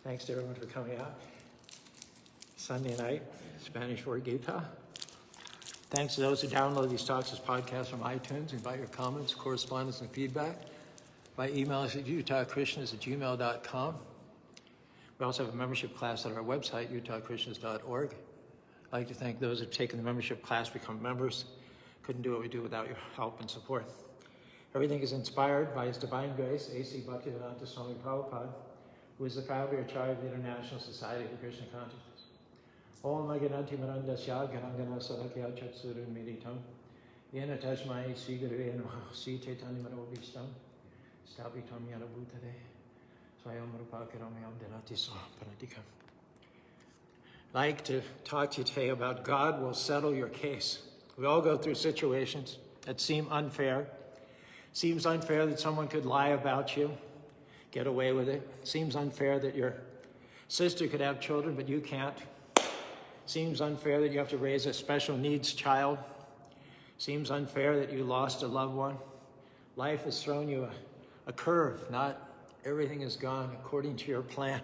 Thanks to everyone for coming out. Sunday night, Spanish word Gita. Thanks to those who download these talks as podcasts from iTunes. Invite your comments, correspondence, and feedback by email us at utahkrishnas@gmail.com. We also have a membership class at our website, utahkrishnas.org. I'd like to thank those who have taken the membership class, become members. Couldn't do what we do without your help and support. Everything is inspired by His Divine Grace, A.C. Bhaktivedanta Swami Prabhupada, who is the founder and chair of the International Society for Krishna Consciousness. Om Aganati Marandasya Ganangana Sadakya Chatsurun Meditam Yena Tashmai Sri Guru Namaha Sri Chaitanya Manobhishtam Stabitam Yana Bhutade Swayam Rupakaramyam Delati Paratikam. I'd like to talk to you today about God will settle your case. We all go through situations that seem unfair. Seems unfair that someone could lie about you, get away with it. Seems unfair that your sister could have children, but you can't. Seems unfair that you have to raise a special needs child. Seems unfair that you lost a loved one. Life has thrown you a curve. Not everything has gone according to your plan.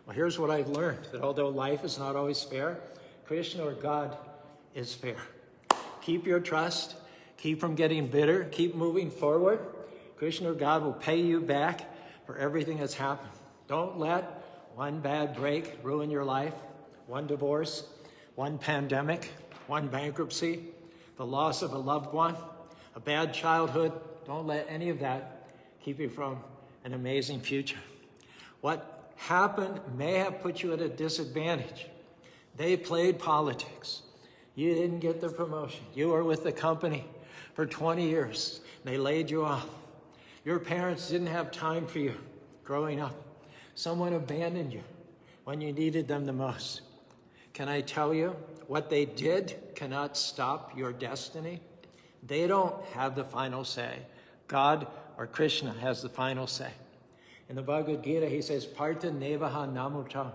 Well, here's what I've learned, that although life is not always fair, Krishna or God is fair. Keep your trust. Keep from getting bitter. Keep moving forward. Krishna or God will pay you back for everything that's happened. Don't let one bad break ruin your life. One divorce, one pandemic, one bankruptcy, the loss of a loved one, a bad childhood. Don't let any of that keep you from an amazing future. What happened may have put you at a disadvantage. They played politics. You didn't get the promotion. You were with the company for 20 years. They laid you off. Your parents didn't have time for you growing up. Someone abandoned you when you needed them the most. Can I tell you, what they did cannot stop your destiny. They don't have the final say. God or Krishna has the final say. In the Bhagavad Gita, he says, Partha nevaha namuta.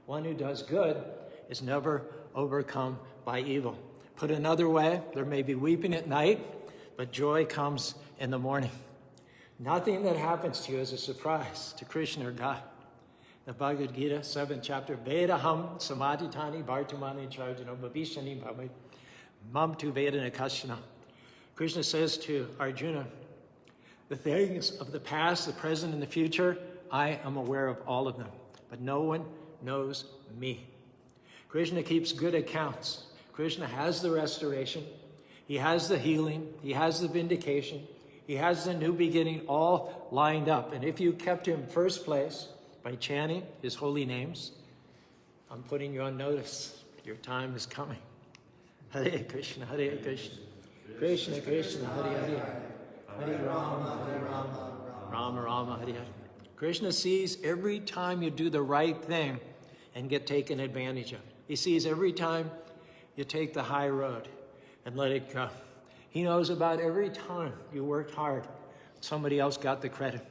One who does good is never overcome by evil. Put another way, there may be weeping at night, but joy comes in the morning. Nothing that happens to you is a surprise to Krishna or God. The Bhagavad Gita, 7th chapter, Vedaham samadhitani bhartamani charjano bhavishani bhavai mam tu vedana kashana. Krishna says to Arjuna, the things of the past, the present, and the future, I am aware of all of them, but no one knows me. Krishna keeps good accounts. Krishna has the restoration. He has the healing. He has the vindication. He has the new beginning all lined up. And if you kept him first place by chanting his holy names, I'm putting you on notice. Your time is coming. Hare Krishna, Hare Krishna, Krishna Krishna, Hare Hare, Hare Rama, Hare Rama, Rama Rama, Hare Hare. Krishna sees every time you do the right thing and get taken advantage of. He sees every time you take the high road and let it go. He knows about every time you worked hard, somebody else got the credit.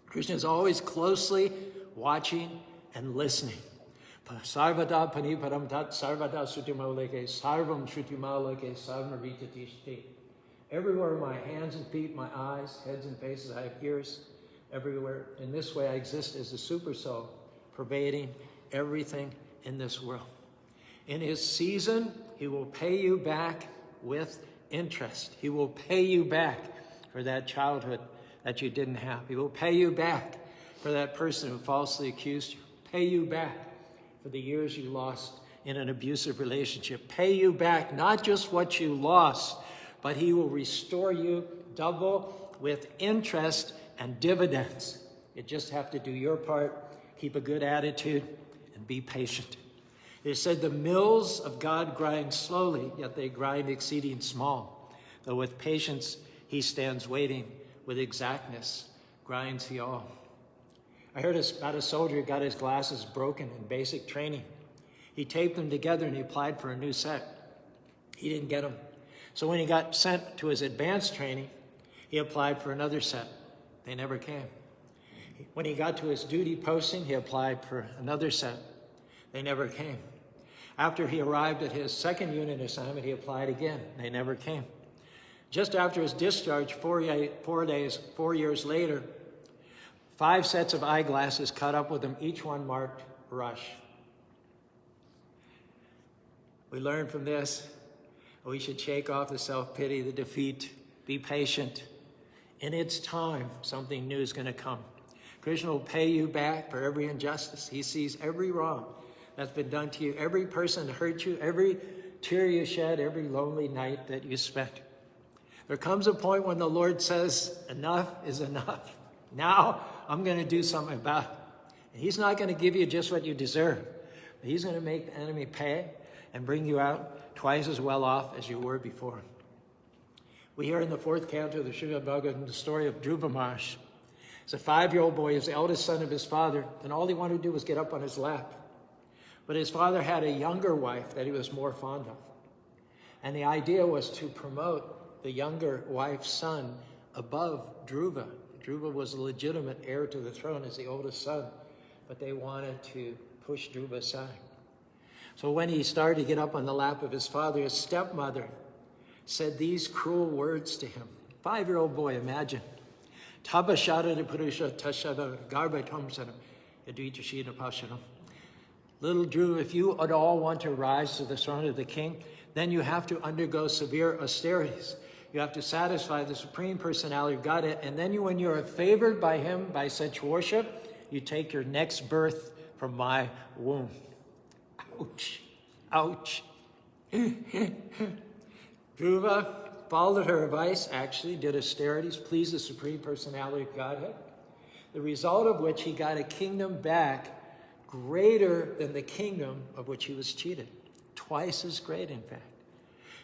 Krishna is always closely watching and listening. Sarvada paniparam tat sarvada sutimaleke sarvam shutimaleke sarmaritati. Everywhere my hands and feet, my eyes, heads and faces, I have ears everywhere. In this way I exist as the super soul, pervading everything in this world. In his season, he will pay you back with interest. He will pay you back for that childhood that you didn't have. He will pay you back for that person who falsely accused you. Pay you back for the years you lost in an abusive relationship. Pay you back not just what you lost, but he will restore you double with interest and dividends. You just have to do your part, keep a good attitude, and be patient. It is said the mills of God grind slowly, yet they grind exceeding small. Though with patience he stands waiting, with exactness grinds he all. I heard about a soldier who got his glasses broken in basic training. He taped them together and he applied for a new set. He didn't get them. So when he got sent to his advanced training, he applied for another set. They never came. When he got to his duty posting, he applied for another set. They never came. After he arrived at his second unit assignment, he applied again. They never came. Just after his discharge, 4 years later, 5 sets of eyeglasses cut up with them, each one marked rush. We learn from this, we should shake off the self-pity, the defeat, be patient. In its time, something new is going to come. Krishna will pay you back for every injustice. He sees every wrong that's been done to you, every person that hurt you, every tear you shed, every lonely night that you spent. There comes a point when the Lord says, enough is enough. Now I'm going to do something about it. And he's not going to give you just what you deserve. But he's going to make the enemy pay and bring you out twice as well off as you were before. We hear in the 4th canto of the Srimad Bhagavatam the story of Dhruva Maharaj. As a 5-year-old boy, he was the eldest son of his father, and all he wanted to do was get up on his lap. But his father had a younger wife that he was more fond of. And the idea was to promote the younger wife's son above Dhruva. Dhruva was a legitimate heir to the throne as the oldest son, but they wanted to push Dhruva aside. So when he started to get up on the lap of his father, his stepmother said these cruel words to him. 5-year-old boy, imagine. Tabashara purusha tashara garbatamsana yadvitashina pashanam. Little Dhruva, if you at all want to rise to the throne of the king, then you have to undergo severe austerities. You have to satisfy the Supreme Personality of Godhead, and then when you are favored by him by such worship, you take your next birth from my womb. Ouch. Ouch. Dhruva followed her advice, actually did austerities, pleased the Supreme Personality of Godhead, the result of which he got a kingdom back greater than the kingdom of which he was cheated. Twice as great, in fact.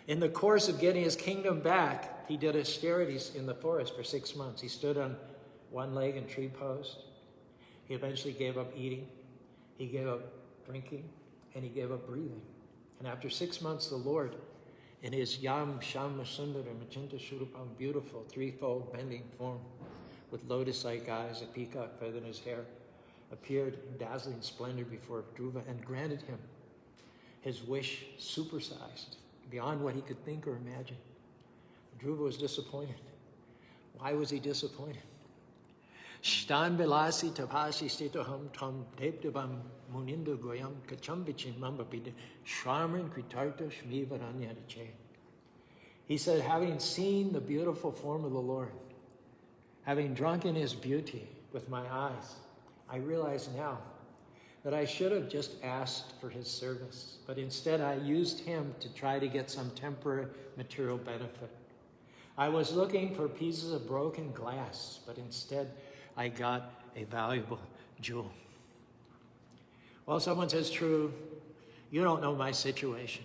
In the course of getting his kingdom back, he did austerities in the forest for 6 months. He stood on one leg in tree pose. He eventually gave up eating. He gave up drinking. And he gave up breathing. And after 6 months, the Lord, in his Yam Shama Sundara Magenta Shurupam, beautiful threefold bending form, with lotus-like eyes, a peacock feather in his hair, appeared in dazzling splendor before Dhruva and granted him his wish supersized, beyond what he could think or imagine. Dhruva was disappointed. Why was he disappointed? Shtan Vilasi Tapasi Stitoham Tom Debdevam Munindo Goyam Kachambichin Mambapide Shraman Kritarta Shmivaranyadiche. He said, having seen the beautiful form of the Lord, having drunk in his beauty with my eyes, I realize now that I should have just asked for his service, but instead I used him to try to get some temporary material benefit. I was looking for pieces of broken glass, but instead I got a valuable jewel. Well, someone says, true, you don't know my situation.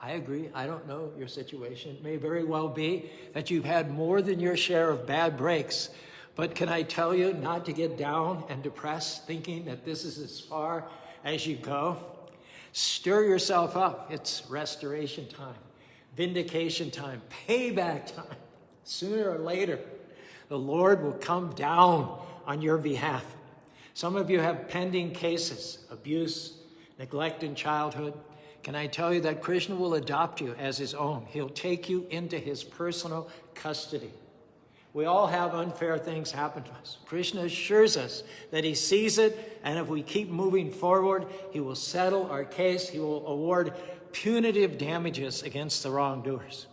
I agree, I don't know your situation. It may very well be that you've had more than your share of bad breaks, but can I tell you not to get down and depressed thinking that this is as far as you go? Stir yourself up. It's restoration time, vindication time, payback time. Sooner or later, the Lord will come down on your behalf. Some of you have pending cases, abuse, neglect in childhood. Can I tell you that Krishna will adopt you as his own? He'll take you into his personal custody. We all have unfair things happen to us. Krishna assures us that he sees it, and if we keep moving forward, he will settle our case. He will award punitive damages against the wrongdoers.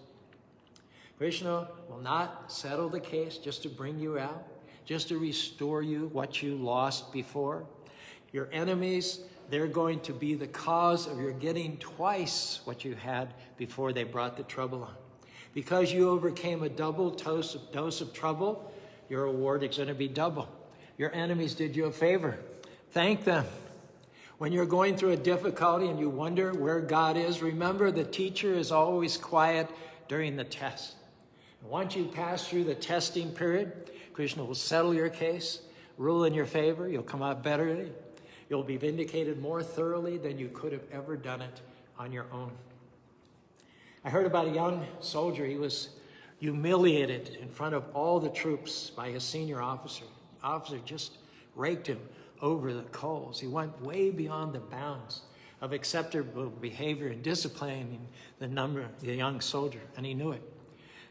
Krishna will not settle the case just to bring you out, just to restore you what you lost before. Your enemies, they're going to be the cause of your getting twice what you had before they brought the trouble on. Because you overcame a double dose of trouble, your reward is going to be double. Your enemies did you a favor. Thank them. When you're going through a difficulty and you wonder where God is, remember the teacher is always quiet during the test. And once you pass through the testing period, Krishna will settle your case, rule in your favor. You'll come out better. You'll be vindicated more thoroughly than you could have ever done it on your own. I heard about a young soldier. He was humiliated in front of all the troops by his senior officer. The officer just raked him over the coals. He went way beyond the bounds of acceptable behavior and disciplining the young soldier, and he knew it.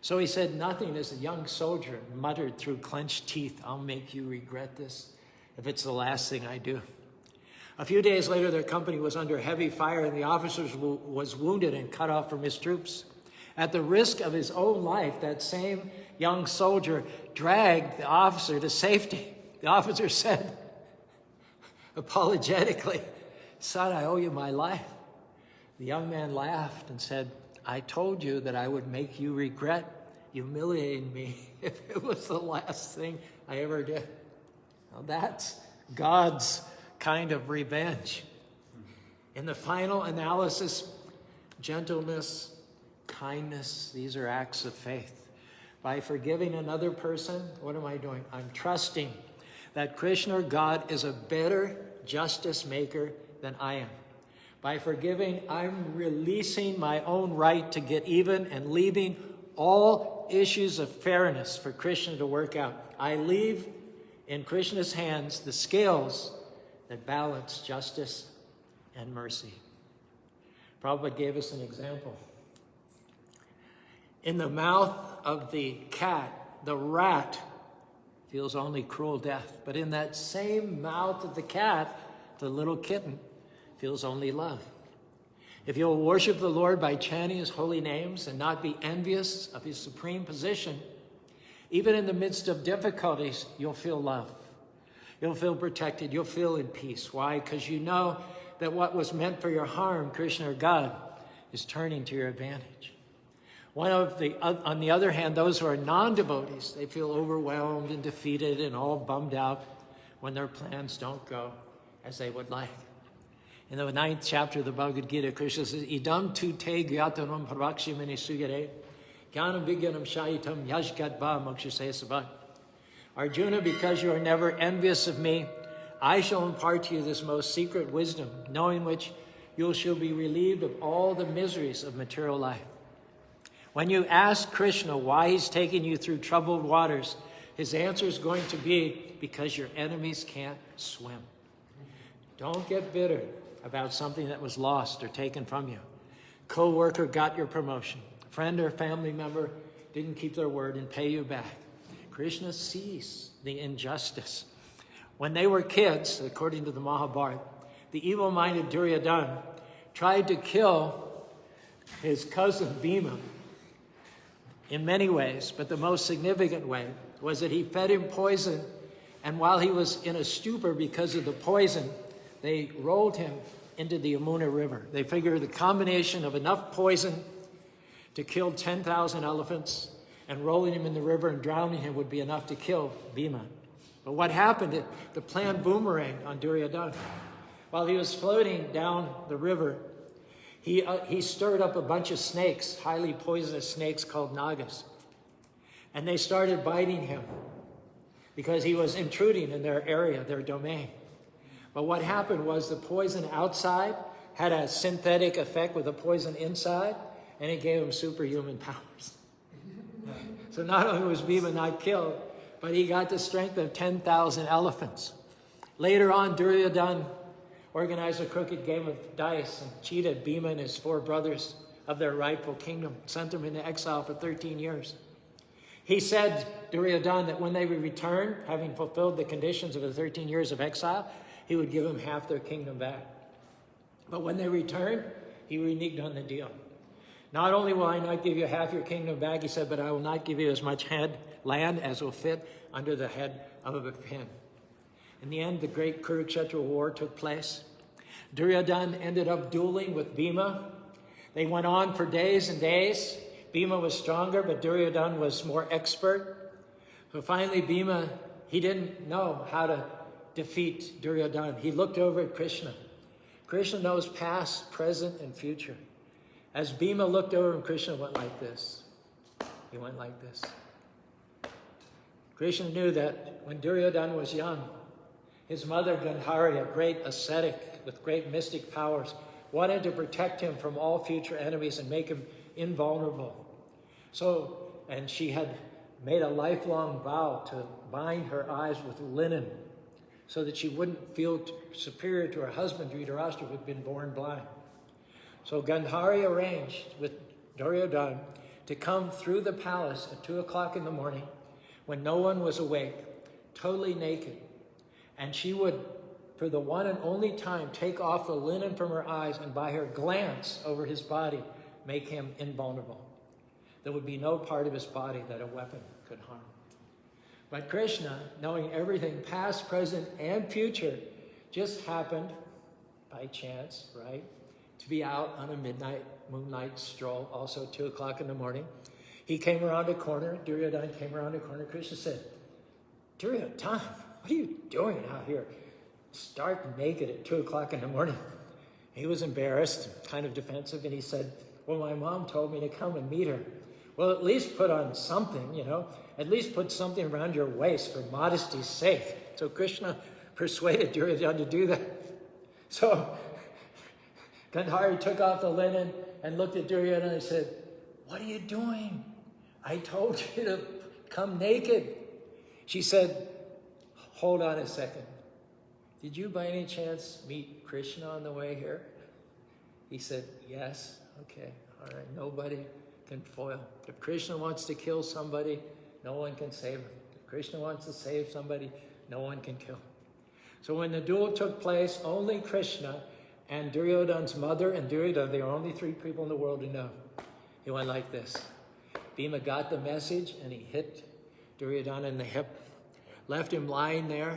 So he said nothing as the young soldier muttered through clenched teeth, "I'll make you regret this if it's the last thing I do." A few days later, their company was under heavy fire, and the officer was wounded and cut off from his troops. At the risk of his own life, that same young soldier dragged the officer to safety. The officer said, apologetically, "Son, I owe you my life." The young man laughed and said, "I told you that I would make you regret humiliating me if it was the last thing I ever did." Now that's God's kind of revenge. In the final analysis, gentleness, kindness, these are acts of faith. By forgiving another person, what am I doing? I'm trusting that Krishna, or God, is a better justice maker than I am. By forgiving, I'm releasing my own right to get even and leaving all issues of fairness for Krishna to work out. I leave in Krishna's hands the scales that balance justice and mercy. Prabhupada gave us an example. In the mouth of the cat, the rat feels only cruel death. But in that same mouth of the cat, the little kitten feels only love. If you'll worship the Lord by chanting his holy names and not be envious of his supreme position, even in the midst of difficulties, you'll feel love. You'll feel protected. You'll feel in peace. Why? Because you know that what was meant for your harm, Krishna, or God, is turning to your advantage. On the other hand, those who are non-devotees, they feel overwhelmed and defeated and all bummed out when their plans don't go as they would like. In the 9th chapter of the Bhagavad Gita, Krishna says, "Idam tu te gyatanam parakshimani sugare, jnanam vigyanam shayitam yashgatva mokshase sabhat." Arjuna, because you are never envious of me, I shall impart to you this most secret wisdom, knowing which you shall be relieved of all the miseries of material life. When you ask Krishna why he's taking you through troubled waters, his answer is going to be, because your enemies can't swim. Don't get bitter about something that was lost or taken from you. Co-worker got your promotion. A friend or family member didn't keep their word and pay you back. Krishna sees the injustice. When they were kids, according to the Mahabharata, the evil-minded Duryodhana tried to kill his cousin Bhima in many ways, but the most significant way was that he fed him poison, and while he was in a stupor because of the poison, they rolled him into the Yamuna River. They figured the combination of enough poison to kill 10,000 elephants and rolling him in the river and drowning him would be enough to kill Bhima. But what happened? The plan boomeranged on Duryodhana. While he was floating down the river, he stirred up a bunch of snakes, highly poisonous snakes called nagas. And they started biting him because he was intruding in their area, their domain. But what happened was the poison outside had a synthetic effect with the poison inside, and it gave him superhuman powers. So not only was Bhima not killed, but he got the strength of 10,000 elephants. Later on, Duryodhana organized a crooked game of dice and cheated Bhima and his 4 brothers of their rightful kingdom, sent them into exile for 13 years. He said, Duryodhana, that when they would return, having fulfilled the conditions of the 13 years of exile, he would give them half their kingdom back. But when they returned, he reneged on the deal. Not only will I not give you half your kingdom back, he said, but I will not give you as much land as will fit under the head of a pin. In the end, the great Kurukshetra war took place. Duryodhana ended up dueling with Bhima. They went on for days and days. Bhima was stronger, but Duryodhana was more expert. So finally, Bhima, he didn't know how to defeat Duryodhana. He looked over at Krishna. Krishna knows past, present, and future. As Bhima looked over him, Krishna went like this. He went like this. Krishna knew that when Duryodhana was young, his mother Gandhari, a great ascetic with great mystic powers, wanted to protect him from all future enemies and make him invulnerable. And she had made a lifelong vow to bind her eyes with linen so that she wouldn't feel superior to her husband, Dhritarashtra, who had been born blind. So Gandhari arranged with Duryodhana to come through the palace at 2 o'clock in the morning when no one was awake, totally naked. And she would, for the one and only time, take off the linen from her eyes and by her glance over his body, make him invulnerable. There would be no part of his body that a weapon could harm. But Krishna, knowing everything past, present, and future, just happened by chance, right, to be out on a midnight moonlight stroll, also 2 o'clock in the morning. He came around a corner, Duryodhana came around a corner. Krishna said, Duryodhana, what are you doing out here, stark naked at 2 o'clock in the morning? He was embarrassed, kind of defensive, and he said, well, my mom told me to come and meet her. Well, at least put on something, at least put something around your waist for modesty's sake. So Krishna persuaded Duryodhana to do that. So Gandhari took off the linen and looked at Duryodhana and said, what are you doing? I told you to come naked. She said, hold on a second. Did you by any chance meet Krishna on the way here? He said, yes. Okay, all right, nobody can foil. If Krishna wants to kill somebody, no one can save him. If Krishna wants to save somebody, no one can kill him. So when the duel took place, only Krishna and Duryodhana's mother and Duryodhana, they are only 3 people in the world who know. He went like this. Bhima got the message and he hit Duryodhana in the hip, left him lying there,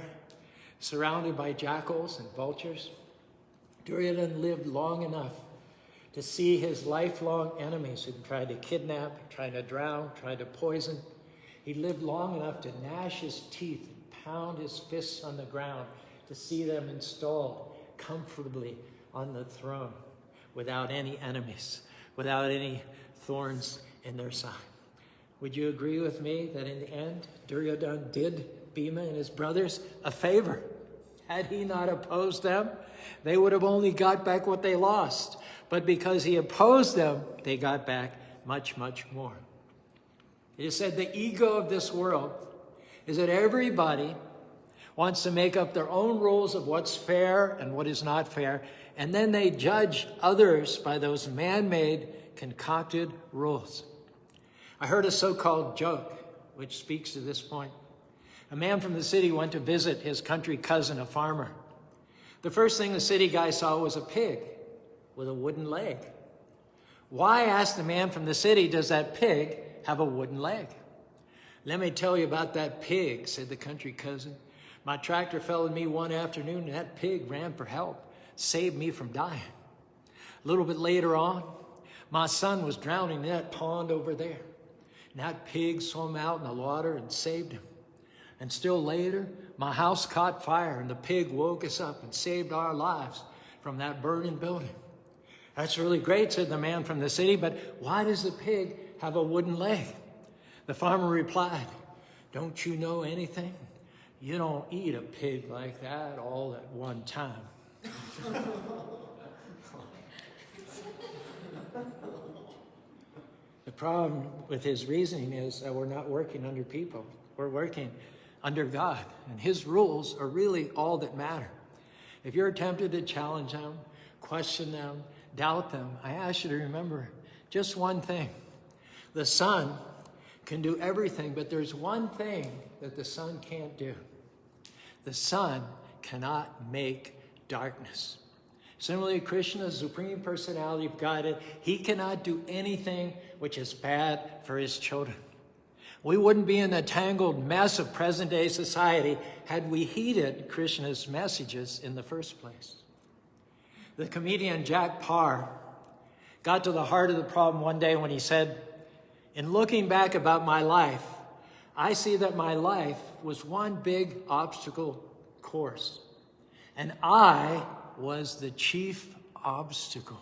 surrounded by jackals and vultures. Duryodhana lived long enough to see his lifelong enemies who tried to kidnap, tried to drown, tried to poison. He lived long enough to gnash his teeth and pound his fists on the ground to see them installed comfortably on the throne without any enemies, without any thorns in their side. Would you agree with me that in the end, Duryodhana did Bhima and his brothers a favor? Had he not opposed them, they would have only got back what they lost. But because he opposed them, they got back much, much more. It is said the ego of this world is that everybody wants to make up their own rules of what's fair and what is not fair, and then they judge others by those man-made, concocted rules. I heard a so-called joke which speaks to this point. A man from the city went to visit his country cousin, a farmer. The first thing the city guy saw was a pig with a wooden leg. Why, asked the man from the city, does that pig have a wooden leg? Let me tell you about that pig, said the country cousin. My tractor fell on me one afternoon and that pig ran for help, saved me from dying. A little bit later on, my son was drowning in that pond over there. And that pig swam out in the water and saved him. And still later, my house caught fire and the pig woke us up and saved our lives from that burning building. That's really great, said the man from the city, but why does the pig have a wooden leg? The farmer replied, don't you know anything? You don't eat a pig like that all at one time. The problem with his reasoning is that we're not working under people. We're working under God, and his rules are really all that matter. If you're tempted to challenge them, question them, doubt them, I ask you to remember just one thing. The sun can do everything, but there's one thing that the sun can't do. The sun cannot make darkness. Similarly, Krishna, Supreme Personality of Godhead, he cannot do anything which is bad for his children. We wouldn't be in the tangled mess of present-day society had we heeded Krishna's messages in the first place. The comedian Jack Parr got to the heart of the problem one day when he said, in looking back about my life, I see that my life was one big obstacle course, and I was the chief obstacle.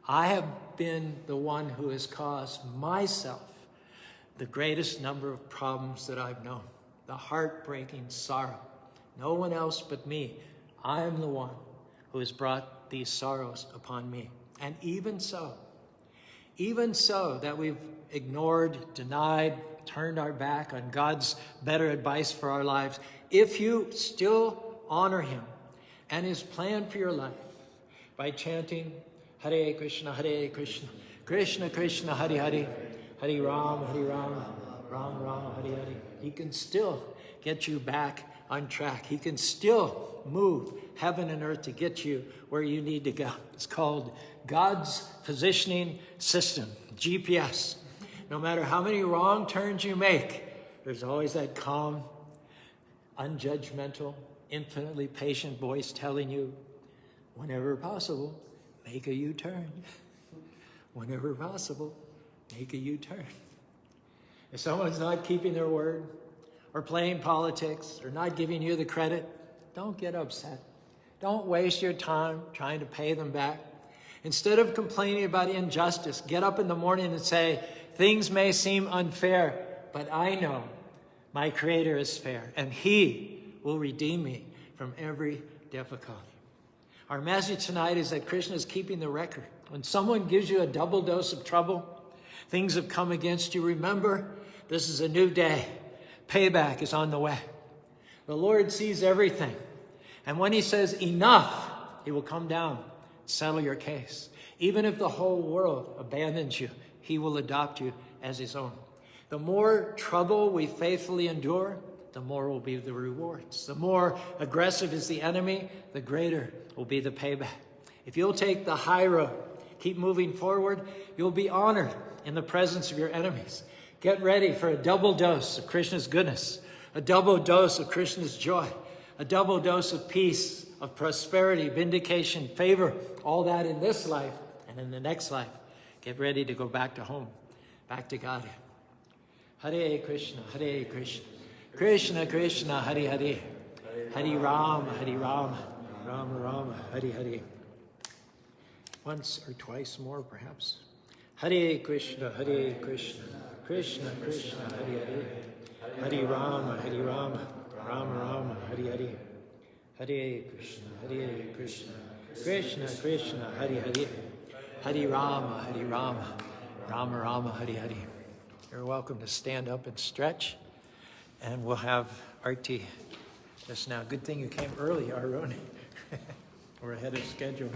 I have been the one who has caused myself the greatest number of problems that I've known, the heartbreaking sorrow. No one else but me. I am the one who has brought these sorrows upon me. And even so that we've ignored, denied, turned our back on God's better advice for our lives, if you still honor him and his plan for your life by chanting Hare Krishna, Krishna, Krishna, Hare Hare. Hare Ram, Ram Ram, Hare Hare. He can still get you back on track. He can still move heaven and earth to get you where you need to go. It's called God's positioning system, GPS. No matter how many wrong turns you make, there's always that calm, unjudgmental, infinitely patient voice telling you, whenever possible, make a U-turn. Whenever possible, make a U-turn. If someone's not keeping their word, or playing politics, or not giving you the credit, don't get upset. Don't waste your time trying to pay them back. Instead of complaining about injustice, get up in the morning and say, things may seem unfair, but I know my Creator is fair, and He will redeem me from every difficulty. Our message tonight is that Krishna is keeping the record. When someone gives you a double dose of trouble, things have come against you, remember, this is a new day. Payback is on the way. The Lord sees everything. And when He says enough, He will come down, settle your case. Even if the whole world abandons you, He will adopt you as His own. The more trouble we faithfully endure, the more will be the rewards. The more aggressive is the enemy, the greater will be the payback. If you'll take the high road, keep moving forward, you'll be honored in the presence of your enemies. Get ready for a double dose of Krishna's goodness, a double dose of Krishna's joy, a double dose of peace, of prosperity, vindication, favor, all that in this life and in the next life. Get ready to go back to home, back to God. Hare Krishna, Krishna Krishna, Hare Hare, Hare Rama, Rama Rama, Hare Hare. Once or twice more, perhaps. Hare Krishna, Krishna Krishna, Hare Hare, Hare Rama, Rama Rama, Hare Hare. Hare Krishna, Krishna Krishna, Hare Hare, Hare Rama, Rama Rama, Hare Hare. You're welcome to stand up and stretch, and we'll have Arti just now. Good thing you came early, Aroni. We're ahead of schedule.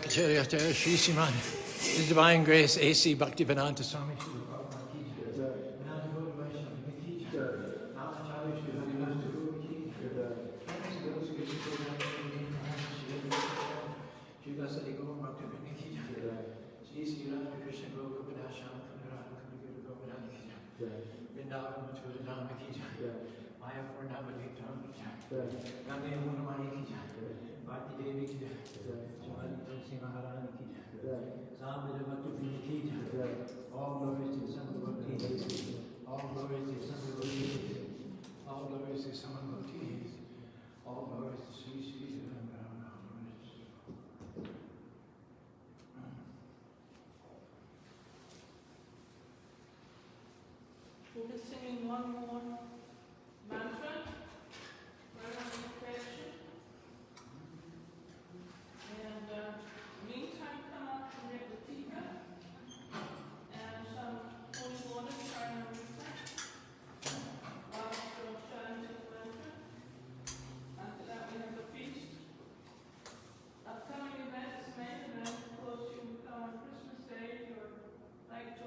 Kacharya Shri Siman, His Divine Grace A.C. Bhaktivedanta Swami Srila Prabhupada Ki Jai. Vedanta Gaudiya Vaishnava Ki Jai. Namacharya Shri Haridas Guru Ki Jai. Thanks to those who give us Shri Vasari Guru Bhaktivedanta Ki Jai. Shri Sri Radha Krishna Guru Kapadasham Kundara Kundara Govardhana Ki Jai. Vrindavan Mathura Dhama Ki Jai. Mayapur Navadvitam Ki Jai. Ganga Yamuna Maya Ki Jai. Bharti Devi Ki Jai. Shivani Tulsi Maharani Ki Jai. Sambhava Bhakti Ki Jai. All glories to Sambhava Bhakti. All glories to Sambhava Bhakti. All glories to Sambhava Bhakti. All glories to Sri Sri Ram. We'll be singing one more mantra, meditation. And meantime, come up and get the tika and some holy water charanamrita whilst you're chanting the mantra. After that, we have the feast. Upcoming events may, and then of course you can come on Christmas Day if you'd like to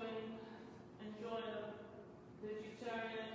enjoy a vegetarian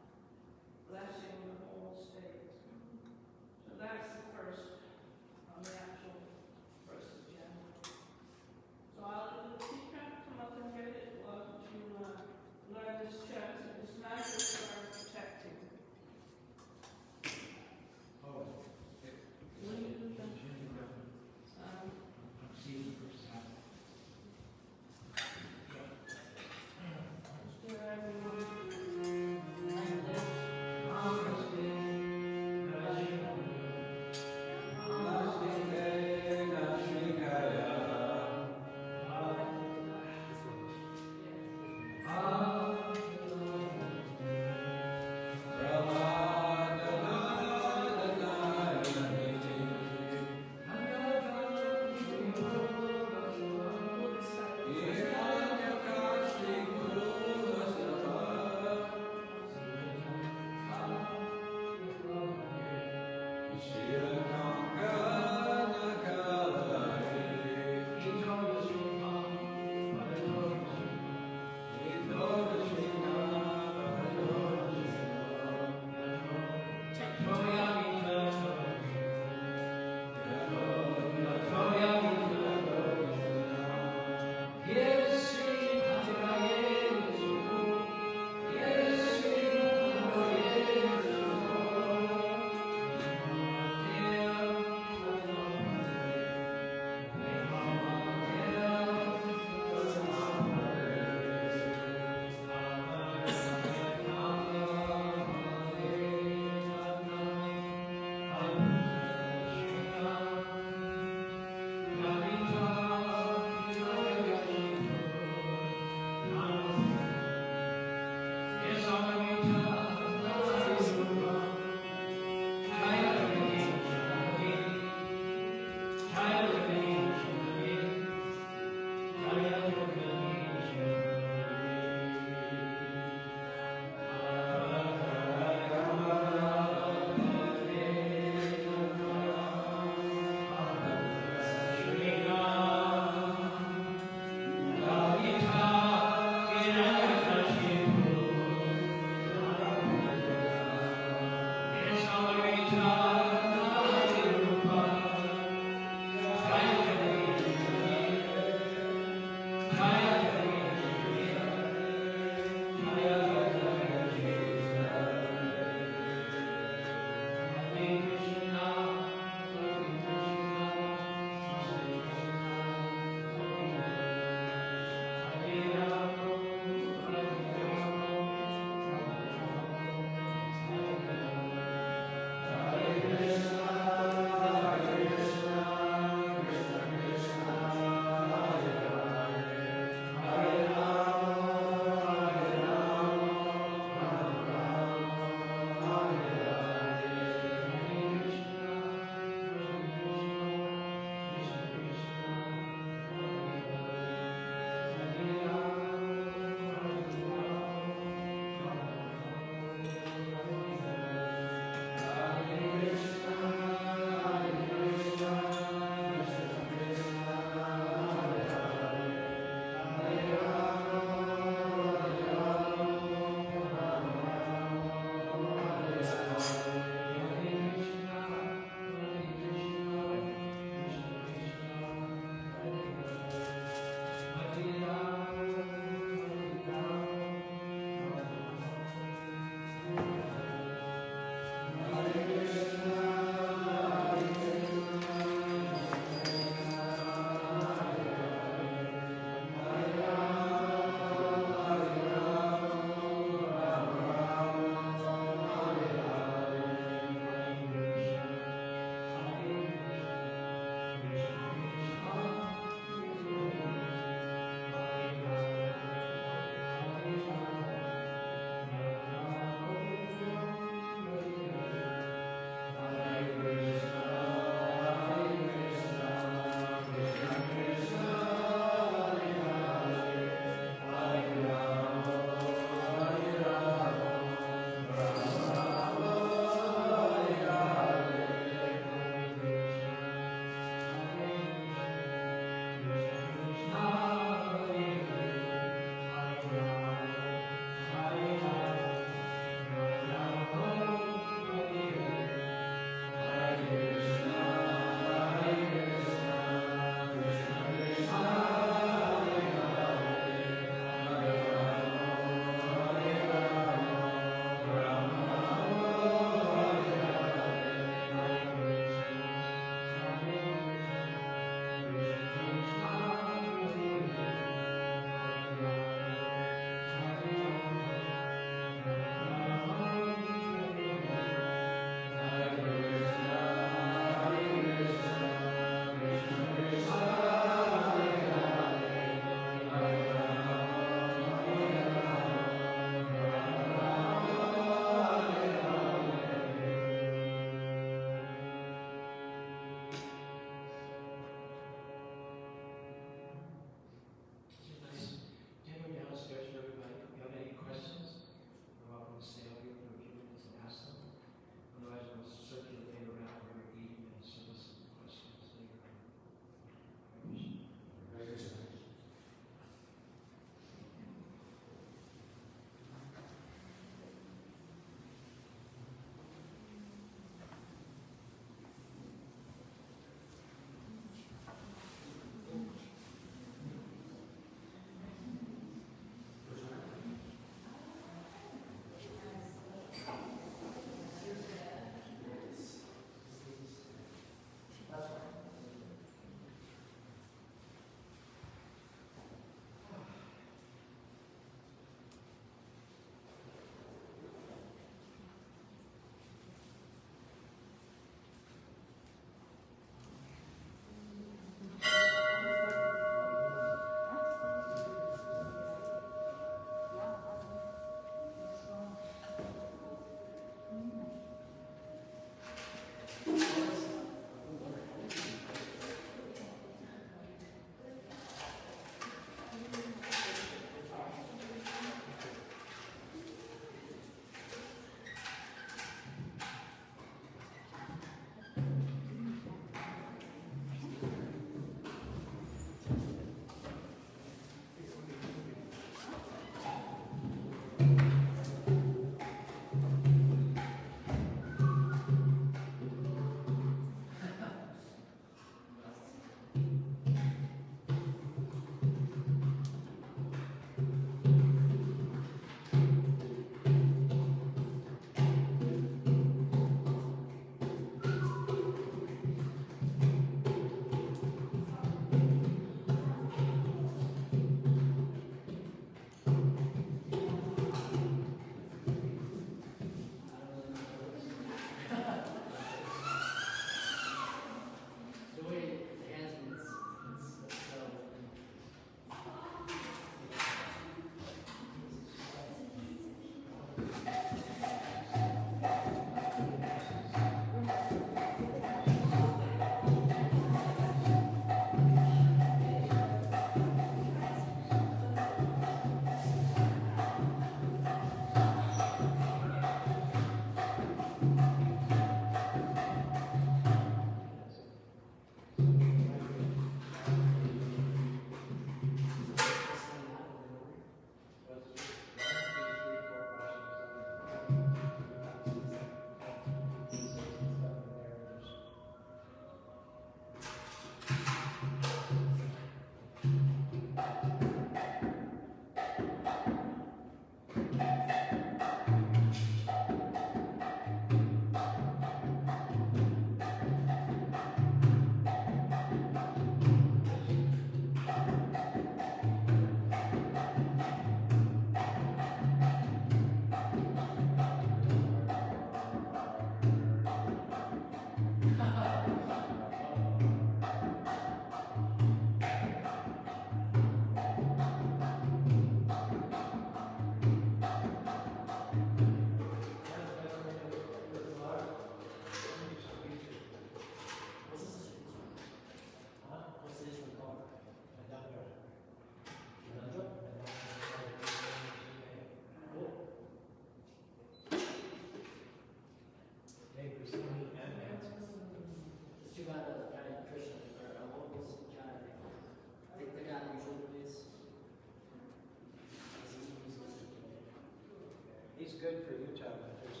he's good for Utah, but there's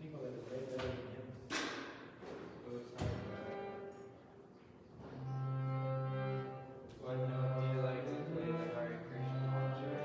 people that are way better than him. What do you like to play the Hare Krishna mantra?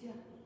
见。